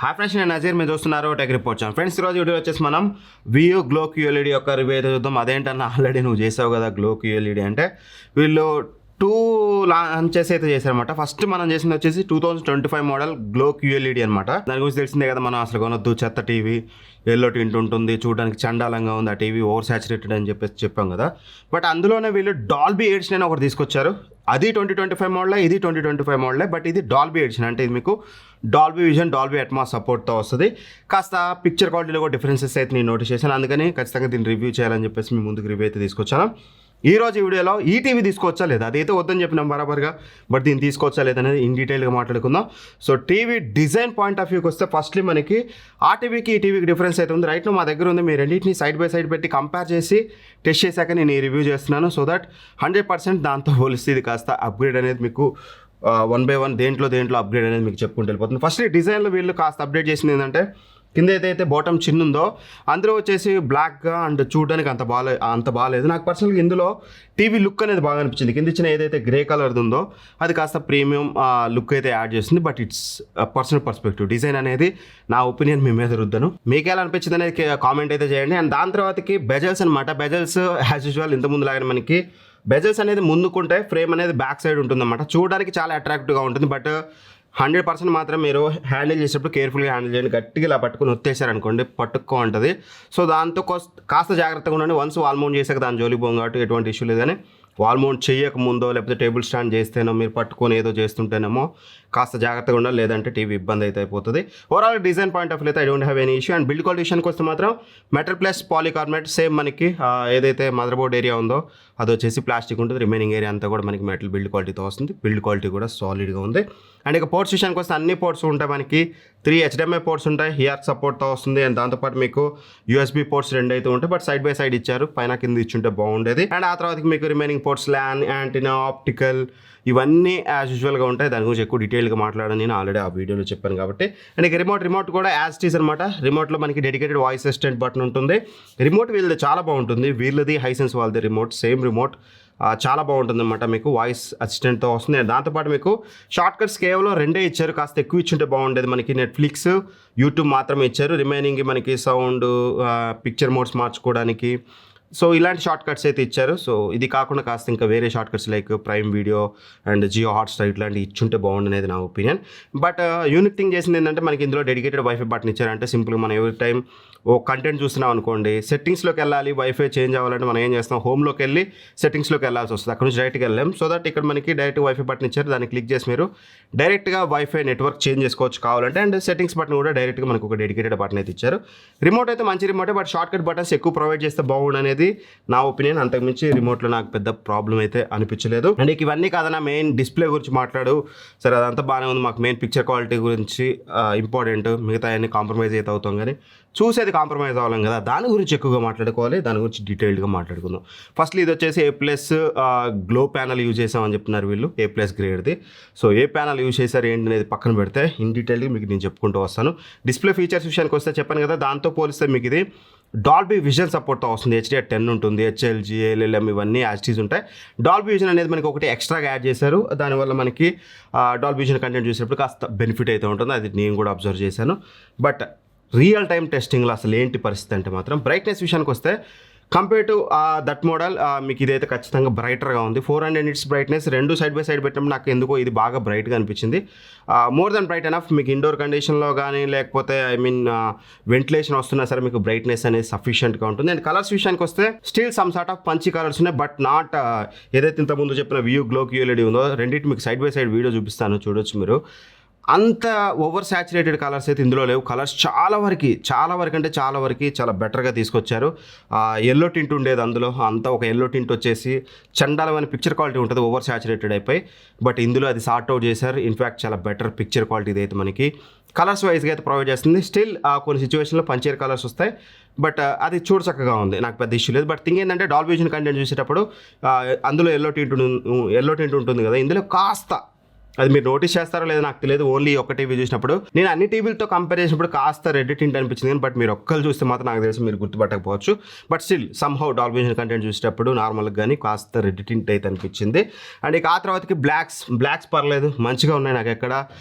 Hi friends, నేను నజీర్. మీరు చూస్తున్నారు టెక్ రిపోర్ట్ ఛానల్. ఫ్రెండ్స్, ఈరోజు వీడియో వచ్చేసి మనం వియో గ్లో QLED యొక్క రివ్యూ అయితే చూద్దాం. అదేంటన్నా, ఆల్రెడీ నువ్వు చేసావు కదా గ్లో QLED అంటే. వీళ్ళు 2 లాంచెస్ అయితే చేశారనమాట. ఫస్ట్ మనం చేసింది వచ్చేసి 2025 మోడల్ గ్లో QLED అనమాట. దాని గురించి తెలిసిందే కదా, మనం అసలు కొనొద్దు, చెత్త టీవీ, ఎల్లో టింట్ ఉంటుంది, చూడడానికి చండాలంగా ఉంది, ఆ టీవీ ఓవర్ సాచురేటెడ్ అని చెప్పాం కదా. బట్ అందులోనే వీళ్ళు డాల్బీ ఎడిషన్ అని ఒకటి తీసుకొచ్చారు. అది 2025 మోడలే, ఇది 2025 మోడలే. బట్ ఇది డాల్బీ ఎడిషన్ అంటే ఇది మీకు డాల్బీ విజన్, డాల్బీ అట్మాస్ సపోర్ట్తో వస్తుంది. కాస్త పిక్చర్ క్వాలిటీలో కూడా డిఫరెన్సెస్ అయితే నేను నోటీస్ చేశాను. అందుకని ఖచ్చితంగా దీన్ని రివ్యూ చేయాలని చెప్పేసి మీ ముందుకు రివ్యూ అయితే తీసుకొచ్చాను. ఈ రోజు ఈ వీడియోలో ఈ టీవీ తీసుకోవచ్చా లేదా, అదైతే వద్దని చెప్పినాం బరాబర్గా, బట్ దీన్ని తీసుకోవచ్చా లేదనేది ఇన్ డీటెయిల్గా మాట్లాడుకుందాం. So TV design point of వ్యూకి వస్తే ఫస్ట్లీ మనకి ఆ టీవీకి ఈ టీవీకి డిఫరెన్స్ అయితే ఉంది. రైట్ మా దగ్గర ఉంది. మీరు రెండింటిని సైడ్ బై సైడ్ పెట్టి కంపేర్ చేసి టెస్ట్ చేశాక నేను ఈ రివ్యూ చేస్తున్నాను. సో దట్ 100% దాంతో పోలిస్తే ఇది కాస్త అప్గ్రేడ్ అనేది మీకు 1 by 1 దేంట్లో అప్గ్రేడ్ అనేది మీకు చెప్పుకుంటూ వెళ్ళిపోతుంది. ఫస్ట్ డిజైన్లో వీళ్ళు కాస్త అప్డేట్ చేసింది ఏంటంటే, కింద ఏదైతే బాటమ్ చిన్న ఉందో అందులో వచ్చేసి బ్లాక్గా అండ్ చూడడానికి అంత బాగాలేదు. నాకు పర్సనల్గా ఇందులో టీవీ లుక్ అనేది బాగా అనిపించింది. కింద ఇచ్చిన ఏదైతే గ్రే కలర్ది ఉందో అది కాస్త ప్రీమియం లుక్ అయితే యాడ్ చేస్తుంది. But it's personal perspective. Design అనేది నా ఒపీనియన్ మీ మీద రుద్దను. మీకు ఎలా అనిపించింది అనేది కామెంట్ అయితే చేయండి. అండ్ దాని తర్వాతకి బెజల్స్ అనమాట. బెజల్స్ యాజ్ యూజువల్ ఇంత ముందు లాగానే మనకి బెజల్స్ అనేది ముందుకుంటే ఫ్రేమ్ అనేది బ్యాక్ సైడ్ ఉంటుందన్నమాట. చూడడానికి చాలా అట్రాక్టివ్గా ఉంటుంది. బట్ 100% మాత్రం మీరు హ్యాండిల్ చేసేటప్పుడు కేర్ఫుల్గా హ్యాండిల్ చేయండి. గట్టిగా ఇలా పట్టుకుని ఒత్తేసారనుకోండి పట్టుకో ఉంటుంది. సో దాంతో కాస్త జాగ్రత్తగా ఉండండి. వన్స్ వాల్ మౌంట్ చేసాక దాని జోలికి పోం కాబట్టి ఎటువంటి ఇష్యూ లేదని. వాల్ మౌంట్ చేయక ముందో లేకపోతే టేబుల్ స్టాండ్ చేస్తేనో మీరు పట్టుకొని ఏదో చేస్తుంటేనేమో కాస్త జాగ్రత్తగా ఉండాలి, లేదంటే టీవీ ఇబ్బంది అయితే అయిపోతుంది. Overall design point of view అయితే I don't have any issue. And build quality విషయానికి వస్తే మాత్రం మెటల్ ప్లస్ పాలికార్బోనేట్ సేమ్ మనకి ఏదైతే మదర్ బోర్డ్ ఏరియా ఉందో అది వచ్చేసి ప్లాస్టిక్ ఉంటుంది. రిమైనింగ్ ఏరియా అంతా కూడా మనకి మెటల్ బిల్డ్ క్వాలిటీతో వస్తుంది. బిల్డ్ క్వాలిటీ కూడా సాలిడ్గా ఉంది. అండ్ ఇక పోర్ట్స్ విషయానికి వస్తే అన్ని పోర్ట్స్ ఉంటాయి. మనకి 3 HDMI పోర్ట్స్ ఉంటాయి, హిఆర్ సపోర్ట్తో వస్తుంది. అండ్ దాంతోపాటు మీకు USB పోర్ట్స్ 2 అయితే ఉంటాయి. బట్ సైడ్ బై సైడ్ ఇచ్చారు, పైన కింద ఇచ్చుంటే బాగుండేది. అండ్ ఆ తర్వాత మీకు remaining ports LAN, antenna, optical ఇవన్నీ యాజ్ యూజువల్గా ఉంటాయి. దాని గురించి ఎక్కువ డీటెయిల్గా మాట్లాడాను నేను ఆల్రెడీ ఆ వీడియోలో చెప్పాను కాబట్టి. అండ్ ఇక రిమోట్ కూడా యాజ్ ఇట్ ఈస్ అనమాట. రిమోట్లో మనకి డెడికేటెడ్ వాయిస్ అసిస్టెంట్ బటన్ ఉంటుంది. రిమోట్ వీళ్ళది చాలా బాగుంటుంది. వీళ్ళది హైసెన్స్ వాళ్ళది రిమోట్ సేమ్ రిమోట్ చాలా బాగుంటుంది అనమాట. మీకు వాయిస్ అసిస్టెంట్తో వస్తుంది. దాంతోపాటు మీకు షార్ట్ కట్స్ కేవలం 2 ఇచ్చారు. కాస్త ఎక్కువ ఇచ్చుంటే బాగుండేది. మనకి నెట్ఫ్లిక్స్, యూట్యూబ్ మాత్రమే ఇచ్చారు. రిమైనింగ్ మనకి సౌండ్, పిక్చర్ మోడ్స్ మార్చుకోవడానికి సో ఇలాంటి షార్ట్ కట్స్ అయితే ఇచ్చారు. సో ఇది కాకుండా కాస్త ఇంకా వేరే shortcuts like Prime Video and Jio Hotstar ఇట్లాంటివి ఇచ్చుంటే బాగుండనేది నా ఒపీనియన్. బట్ యూనిక్ థింగ్ చేసింది ఏంటంటే, మనకి ఇందులో డెడికేటెడ్ వైఫై బటన్ ఇచ్చారంటే సింపుల్గా మనం ఎవ్రీ టైం ఓ కంటెంట్ చూస్తున్నాం అనుకోండి, సెట్టింగ్స్లోకి వెళ్ళాలి, వైఫై చేంజ్ అవ్వాలంటే మనం ఏం చేస్తాం, హోమ్లోకి వెళ్ళి సెట్టింగ్స్లోకి వెళ్ళాల్సి వస్తుంది. అక్కడ నుంచి డైరెక్ట్గా వెళ్ళాం. సో దట్ ఇక్కడ మనకి డైరెక్ట్ వైఫై బటన్ ఇచ్చారు. దాన్ని క్లిక్ చేసి మీరు డైరెక్ట్గా వైఫై నెట్వర్క్ చేంజ్ చేసుకోవచ్చు కావాలంటే. అండ్ సెట్టింగ్స్ బటన్ కూడా డైరెక్ట్గా మనకు ఒక డెడికేటెడ్ బటన్ అయితే ఇచ్చారు. రిమోట్ అయితే మంచి రిమోటే, బట్ షార్ట్ కట్ బటన్స్ ఎక్కువ ప్రొవైడ్ చేస్తే బాగుండనేది నా ఒపీనియన్. అంతకుమించి రిమోట్లో నాకు పెద్ద ప్రాబ్లం అయితే అనిపించలేదు. అండ్ ఇవన్నీ కాదన్నా మెయిన్ డిస్ప్లే గురించి మాట్లాడు. సరే అదంతా బాగానే ఉంది, మాకు మెయిన్ పిక్చర్ క్వాలిటీ గురించి ఇంపార్టెంట్, మిగతా అన్ని కాంప్రమైజ్ అయితే అవుతాం కానీ చూసేది కాంప్రమైజ్ అవ్వలేం కదా. దాని గురించి ఎక్కువగా మాట్లాడుకోవాలి, దాని గురించి డీటెయిల్డ్గా మాట్లాడుకుందాం. ఫస్ట్లీ ఇది వచ్చేసి A+ గ్లో ప్యానల్ యూజ్ చేసామని చెప్తున్నారు వీళ్ళు, A+ గ్రేడ్ది. సో ఏ ప్యానల్ యూజ్ చేశారు ఏంటి అనేది పక్కన పెడితే ఇన్ డీటెయిల్గా మీకు నేను చెప్పుకుంటూ వస్తాను. డిస్ప్లే ఫీచర్స్ విషయానికి వస్తే చెప్పాను కదా, దాంతో పోలిస్తే మీకు ఇది డాల్బీ విజన్ సపోర్ట్తో వస్తుంది. HDR10 ఉంటుంది, HLG, LLM ఇవన్నీ యాజ్టీస్ ఉంటాయి. డాల్బీ విజన్ అనేది మనకి ఒకటి ఎక్స్ట్రాగా యాడ్ చేశారు. దానివల్ల మనకి డాల్బీ విజన్ కంటెంట్ చూసేటప్పుడు కాస్త బెనిఫిట్ అయితే ఉంటుంది. అది నేను కూడా అబ్జర్వ్ చేశాను. బట్ రియల్ టైం టెస్టింగ్లో అసలు ఏంటి పరిస్థితి అంటే మాత్రం బ్రైట్నెస్ విషయానికి వస్తే కంపేర్ టు దట్ మోడల్ మీకు ఇదైతే ఖచ్చితంగా బ్రైటర్గా ఉంది. 400 nits brightness. 2 side by side పెట్టినప్పుడు నాకు ఎందుకో ఇది బాగా బ్రైట్గా అనిపించింది. More than bright enough. మీకు ఇండోర్ కండిషన్లో కానీ లేకపోతే వెంటిలేషన్ వస్తున్నా సరే మీకు బ్రైట్నెస్ అనేది సఫిషియెంట్గా ఉంటుంది. అండ్ కలర్స్ విషయానికి వస్తే స్టిల్ సమ్ సార్ట్ ఆఫ్ పంచి కలర్స్ ఉన్నాయి, బట్ నాట్ ఏదైతే ఇంతకుముందు చెప్పిన వియో గ్లో QLED ఉందో రెండింటి మీకు సైడ్ బై సైడ్ వీడియో చూపిస్తాను, చూడొచ్చు మీరు. అంత ఓవర్ సాచురేటెడ్ కలర్స్ అయితే ఇందులో లేవు. కలర్స్ చాలా వరకు చాలా బెటర్గా తీసుకొచ్చారు. ఎల్లో టింట్ ఉండేది అందులో, అంతా ఒక ఎల్లో టింట్ వచ్చేసి చండాలమైన పిక్చర్ క్వాలిటీ ఉంటుంది, ఓవర్ సాచురేటెడ్ అయిపోయి. బట్ ఇందులో అది సార్ట్ అవుట్ చేశారు. ఇన్ఫ్యాక్ట్ చాలా బెటర్ పిక్చర్ క్వాలిటీ అయితే మనకి కలర్స్ వైజ్గా అయితే ప్రొవైడ్ చేస్తుంది. స్టిల్ కొన్ని సిచ్యువేషన్లో పంచేర్ కలర్స్ వస్తాయి, బట్ అది చూడచక్కగా ఉంది, నాకు పెద్ద ఇష్యూ లేదు. బట్ థింగ్ ఏంటంటే డాల్బీ విజన్ కంటెంట్ చూసేటప్పుడు అందులో ఎల్లో టింట్ ఉంటుంది కదా, ఇందులో కాస్త అది మీరు నోటీస్ చేస్తారో లేదో నాకు తెలియదు, ఓన్లీ ఒక టీవీ చూసినప్పుడు. నేను అన్ని టీవీలతో కంపేర్ చేసినప్పుడు కాస్త రెడ్ టింట్ అనిపించింది కానీ బట్ మీరు ఒక్కరు చూస్తే మాత్రం నాకు తెలిసి మీరు గుర్తుపట్టకపోవచ్చు. But still somehow Dolby vision content చూసేటప్పుడు నార్మల్గా కానీ కాస్త రెడ్ టింట్ అయితే అనిపించింది. అండ్ ఇక ఆ తర్వాతకి బ్లాక్స్ పర్లేదు, మంచిగా ఉన్నాయి, నాకు ఎక్కడ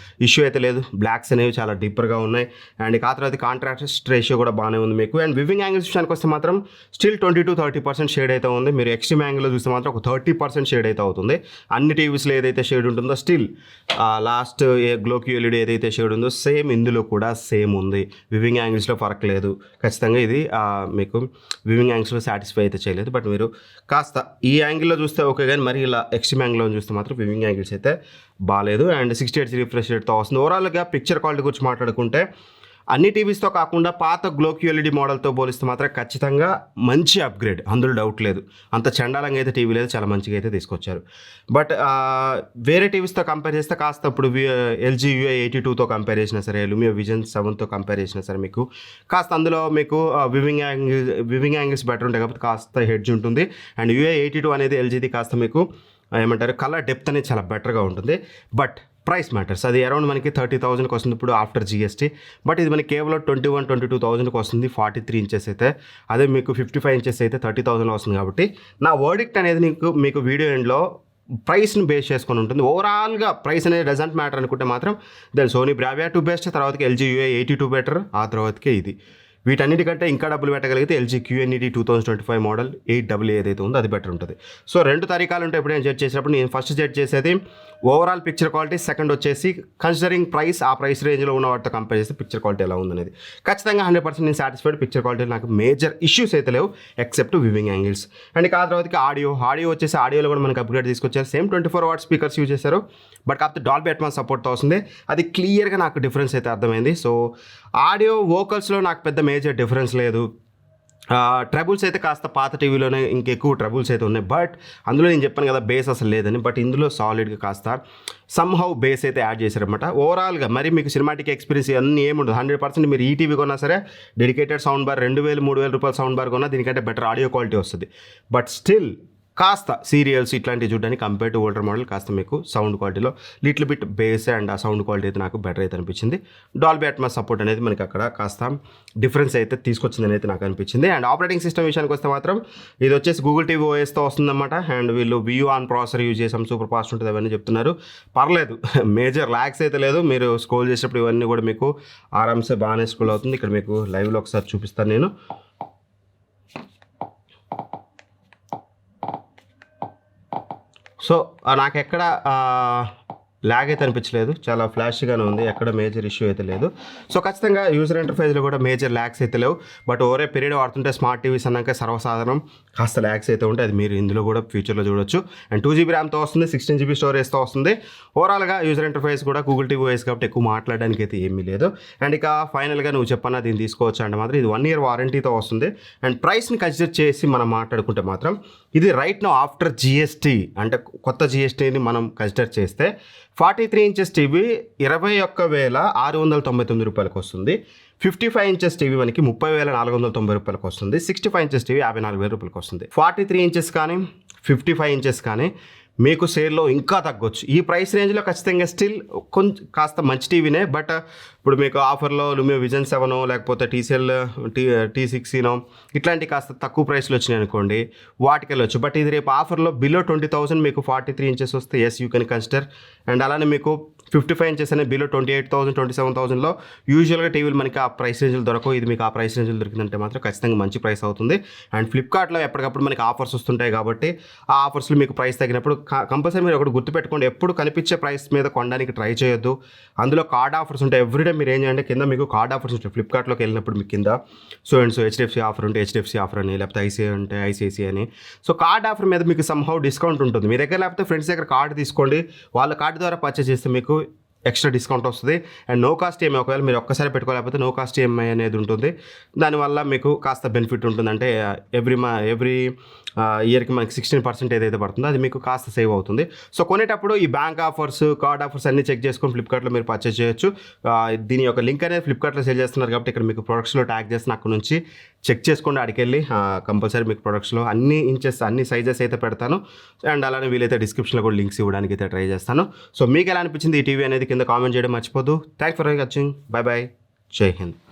ఇష్యూ అయితే లేదు. బ్లాక్స్ అనేవి చాలా డీపర్గా ఉన్నాయి. అండ్ ఇక ఆ తర్వాత కాంట్రాస్ట్ రేషియో కూడా బాగానే ఉంది మీకు. అండ్ వివింగ్ యాంగిల్స్ విషయానికి వస్తే మాత్రం స్టిల్ 20-30% షేడ్ అయితే ఉంది. మీరు ఎక్స్ట్రీమ్ యాంగిల్లో చూస్తే మాత్రం ఒక 30% షేడ్ అయితే అవుతుంది. అన్ని టీవీస్లో ఏదైతే షేడ్ ఉంటుందో స్టిల్ లాస్ట్ గ్లో QLED ఏదైతే షేడ్ ఉందో సేమ్ ఇందులో కూడా సేమ్ ఉంది. వివింగ్ యాంగిల్స్లో ఫరక్ లేదు. ఖచ్చితంగా ఇది మీకు వివింగ్ యాంగిల్స్లో సాటిస్ఫై అయితే చేయలేదు. బట్ మీరు కాస్త ఈ యాంగిల్లో చూస్తే ఓకే, కానీ మరి ఇలా ఎక్స్ట్రీమ్ యాంగిల్లో చూస్తే మాత్రం వివింగ్ యాంగిల్స్ అయితే బాగాలేదు. అండ్ 60 Hz రిఫ్రెష్ రేట్తో వస్తుంది. ఓవరాల్గా పిక్చర్ క్వాలిటీ గురించి మాట్లాడుకుంటే అన్ని టీవీస్తో కాకుండా పాత గ్లో QLED మోడల్తో పోలిస్తే మాత్రం ఖచ్చితంగా మంచి అప్గ్రేడ్, అందులో డౌట్ లేదు. అంత చండాలంగా అయితే టీవీ లేదు, చాలా మంచిగా అయితే తీసుకొచ్చారు. బట్ వేరే టీవీస్తో కంపేర్ చేస్తే కాస్త ఇప్పుడు LG UA82తో కంపేర్ చేసినా సరే, లూమియా విజన్ 7తో కంపేర్ చేసినా సరే మీకు కాస్త అందులో మీకు వివింగ్ యాంగిల్స్ బెటర్ ఉంటాయి కాబట్టి కాస్త హెడ్జ్ ఉంటుంది. అండ్ UA82 అనేది LGది కాస్త మీకు ఏమంటారు కలర్ డెప్త్ అనేది చాలా బెటర్గా ఉంటుంది. But price matters. అది అరౌండ్ మనకి 30,000కి వస్తుంది ఇప్పుడు ఆఫ్టర్ GST. బట్ ఇది మనకి కేవలం 21-22,000కి వస్తుంది 43 ఇంచెస్ అయితే. అదే మీకు 55 ఇంచెస్ అయితే 30,000లో వస్తుంది. కాబట్టి నా వర్డిక్ట్ అనేది మీకు వీడియో ఎండ్లో ప్రైస్ని బేస్ చేసుకొని ఉంటుంది. ఓవరాల్గా ప్రైస్ అనేది డజంట్ మ్యాటర్ అనుకుంటే మాత్రం దాని సోనీ బ్రావియా 2 బెస్ట్, తర్వాతకి LG UA82 బెటర్, ఆ తర్వాతకే ఇది. వీటన్నిటికంటే ఇంకా డబ్బులు పెట్టగలిగితే LG QNED 2025 మోడల్ 8AA ఏదైతే ఉందో అది బెటర్ ఉంటుంది. సో 2 తరీకాలు ఉంటాయి. ఇప్పుడు నేను జడ్జ్ చేసినప్పుడు నేను ఫస్ట్ జడ్జ్ చేసేది ఓవరాల్ పిక్చర్ క్వాలిటీ, సెకండ్ వచ్చేసి కన్సిడరింగ్ ప్రైస్, ఆ ప్రైస్ రేంజ్లో ఉన్న వాటితో కంపేర్ చేస్తే పిక్చర్ క్వాలిటీ ఎలా ఉందనేది. ఖచ్చితంగా 100% నేను సాటిస్ఫైడ్. పిక్చర్ క్వాలిటీ నాకు మేజర్ ఇష్యూస్ అయితే లేవు ఎక్సెప్ట్ వివింగ్ యాంగిల్స్. అండ్ ఆ తర్వాతకి ఆడియో వచ్చేసి ఆడియోలో కూడా మనకి అప్గ్రేడ్ తీసుకొచ్చారు. సేమ్ 24 వాట్ స్పీకర్స్ యూజ్ చేశారు. బట్ కాకపోతే డాల్బీ అట్మాస్ సపోర్ట్తో వస్తుంది. అది క్లియర్గా నాకు డిఫరెన్స్ అయితే అర్థమైంది. సో ఆడియో వోకల్స్లో నాకు పెద్ద మేజర్ డిఫరెన్స్ లేదు. ట్రబుల్స్ అయితే కాస్త పాత టీవీలోనే ఇంకెక్కువ ట్రబుల్స్ అయితే ఉన్నాయి. బట్ అందులో నేను చెప్పాను కదా బేస్ అసలు లేదని, బట్ ఇందులో సాలిడ్గా కాస్త సమ్హౌ బేస్ అయితే యాడ్ చేశారనమాట. ఓవరాల్గా మరి మీకు సినిమాటిక్ ఎక్స్పీరియన్స్ అన్నీ ఏముండదు. 100% మీరు ఈ టీవీ కొన్నా సరే డెడికేటెడ్ సౌండ్ బార్ 2,000-3,000 రూపాయల సౌండ్ బార్ కొన్నా దీనికంటే బెటర్ ఆడియో క్వాలిటీ వస్తుంది. బట్ స్టిల్ కాస్త సీరియల్స్ ఇట్లాంటివి చూడడానికి కంపేర్ టు ఓల్డర్ మోడల్ కాస్త మీకు సౌండ్ క్వాలిటీలో లిటిల్ బిట్ బేస్ అండ్ ఆ సౌండ్ క్వాలిటీ అయితే నాకు బెటర్ అయితే అనిపించింది. డాల్బీ అట్మాస్ సపోర్ట్ అనేది మనకి అక్కడ కాస్త డిఫరెన్స్ అయితే తీసుకొచ్చిందని అయితే నాకు అనిపించింది. అండ్ ఆపరేటింగ్ సిస్టమ్ విషయానికి వస్తే మాత్రం ఇది వచ్చేసి గూగుల్ టీవీ OSతో వస్తుందన్నమాట. అండ్ వీళ్ళు VU ఆన్ ప్రాసెసర్ యూజ్ చేసాం, సూపర్ ఫాస్ట్ ఉంటుంది అవన్నీ చెప్తున్నారు. పర్లేదు, మేజర్ ల్యాగ్స్ అయితే లేదు. మీరు స్క్రోల్ చేసేటప్పుడు ఇవన్నీ కూడా మీకు ఆరామ్సే బాగానే స్క్రోల్ అవుతుంది. ఇక్కడ మీకు లైవ్లో ఒకసారి చూపిస్తాను నేను. సో నాకు ఎక్కడ ల్యాగ్ అయితే అనిపించలేదు, చాలా ఫ్లాషీగానే ఉంది, ఎక్కడ మేజర్ ఇష్యూ అయితే లేదు. సో ఖచ్చితంగా యూజర్ ఇంటర్ఫేస్లో కూడా మేజర్ ల్యాగ్స్ అయితే లేవు. బట్ ఓవరే పీరియడ్ వాడుతుంటే స్మార్ట్ టీవీస్ అన్నాక సర్వసాధారణం కాస్త ల్యాగ్స్ అయితే ఉంటాయి. అది మీరు ఇందులో కూడా ఫ్యూచర్లో చూడొచ్చు. అండ్ 2GB ర్యామ్తో వస్తుంది, 16GB స్టోరేజ్తో వస్తుంది. ఓవరాల్గా యూజర్ ఇంటర్ఫేస్ కూడా గూగుల్ టీవీ OS కాబట్టి ఎక్కువ మాట్లాడడానికి అయితే ఏమీ లేదు. అండ్ ఇక ఫైనల్గా నువ్వు చెప్పన్నా దీన్ని తీసుకోవచ్చు అంటే మాత్రం ఇది 1 year వారంటీతో వస్తుంది. అండ్ ప్రైస్ని కన్సిడర్ చేసి మనం మాట్లాడుకుంటే మాత్రం ఇది రైట్ నౌ ఆఫ్టర్ GST అంటే కొత్త GSTని మనం కన్సిడర్ చేస్తే 43 ఇంచెస్ టీవీ 21,699 రూపాయలకు వస్తుంది. 55 ఇంచెస్ టీవీ మనకి 30,490 రూపాయలకు వస్తుంది. 65 ఇంచెస్ టీవీ 54,000 రూపాయలకు వస్తుంది. 43 ఇంచెస్ కానీ 55 ఇంచెస్ కానీ మీకు సేల్లో ఇంకా తగ్గొచ్చు. ఈ ప్రైస్ రేంజ్లో ఖచ్చితంగా స్టిల్ కొంచెం కాస్త మంచి టీవీనే. బట్ ఇప్పుడు మీకు ఆఫర్లో లూమియా విజన్ 7 లేకపోతే TCL T60 ఇట్లాంటి కాస్త తక్కువ ప్రైస్లో వచ్చినాయి అనుకోండి, వాటికి వెళ్ళొచ్చు. బట్ ఇది రేపు ఆఫర్లో బిలో 20,000 మీకు 43 ఇంచెస్ వస్తే yes you can consider. And అలానే మీకు 55 ఇంచెస్ అనేది బిలో 28,000 27,000లో యూజువల్గా టీవీలు మనకి ఆ ప్రైస్ రేంజ్లో దొరకవు. ఇది మీకు ఆ ప్రైస్ రేంజ్లో దొరికిందంటే మాత్రం ఖచ్చితంగా మంచి ప్రైస్ అవుతుంది. అండ్ ఫ్లిప్కార్ట్లో ఎప్పటికప్పుడు మనకి ఆఫర్స్ వస్తుంటాయి కాబట్టి ఆ ఆఫర్స్లో మీకు ప్రైస్ తగినప్పుడు కంపల్సరీ మీరు ఒకటి గుర్తుపెట్టుకోండి, ఎప్పుడు కనిపించే ప్రైస్ మీద కొనడానికి ట్రై చేయొద్దు. అందులో కార్డ్ ఆఫర్స్ ఉంటాయి. ఎవ్రీడే మీరు ఏం చేయండి, కింద మీకు కార్డ్ ఆఫర్స్ ఉంటాయి. ఫ్లిప్కార్ట్లోకి వెళ్ళినప్పుడు మీకు కింద సో HDFC ఆఫర్ ఉంటే HDFC ఆఫర్ అని, లేకపోతే ICICI అంటే ICICI అని. సో కార్డ్ ఆఫర్ మీద మీకు సమ్హౌ డిస్కౌంట్ ఉంటుంది. మీ దగ్గర లేకపోతే ఫ్రెండ్స్ దగ్గర కార్డు తీసుకోండి, వాళ్ళ కార్డు ద్వారా పర్చేస్ చేస్తే మీకు ఎక్స్ట్రా డిస్కౌంట్ వస్తుంది. అండ్ నో కాస్ట్ EMI ఒకవేళ మీరు ఒక్కసారి పెట్టుకోలేకపోతే నో కాస్ట్ EMI అనేది ఉంటుంది. దానివల్ల మీకు కాస్త బెనిఫిట్ ఉంటుంది. అంటే ఎవ్రీ ఇయర్కి మనకి 16% ఏదైతే పడుతుందో అది మీకు కాస్త సేవ్ అవుతుంది. సో కొనేటప్పుడు ఈ బ్యాంక్ ఆఫర్స్, కార్డ్ ఆఫర్స్ అన్నీ చెక్ చేసుకొని ఫ్లిప్కార్ట్లో మీరు పర్చేస్ చేయొచ్చు. దీని యొక్క లింక్ అనేది ఫ్లిప్కార్ట్లో సేల్ చేస్తున్నారు కాబట్టి ఇక్కడ మీకు ప్రొడక్ట్స్లో ట్యాగ్ చేసిన అక్కడ నుంచి చెక్ చేసుకోండి. అడికెళ్ళి కంపల్సరీ మీకు ప్రొడక్ట్స్లో అన్ని ఇంచెస్, అన్ని సైజెస్ అయితే పెడతాను. అండ్ అలానే వీలైతే డిస్క్రిప్షన్లో కూడా లింక్స్ ఇవ్వడానికి అయితే ట్రై చేస్తాను. సో మీకు ఎలా అనిపించింది ఈ టీవీ అనేది కింద కామెంట్ చేయడం మర్చిపోద్దు. Thank for watching. Bye bye. జై హింద్.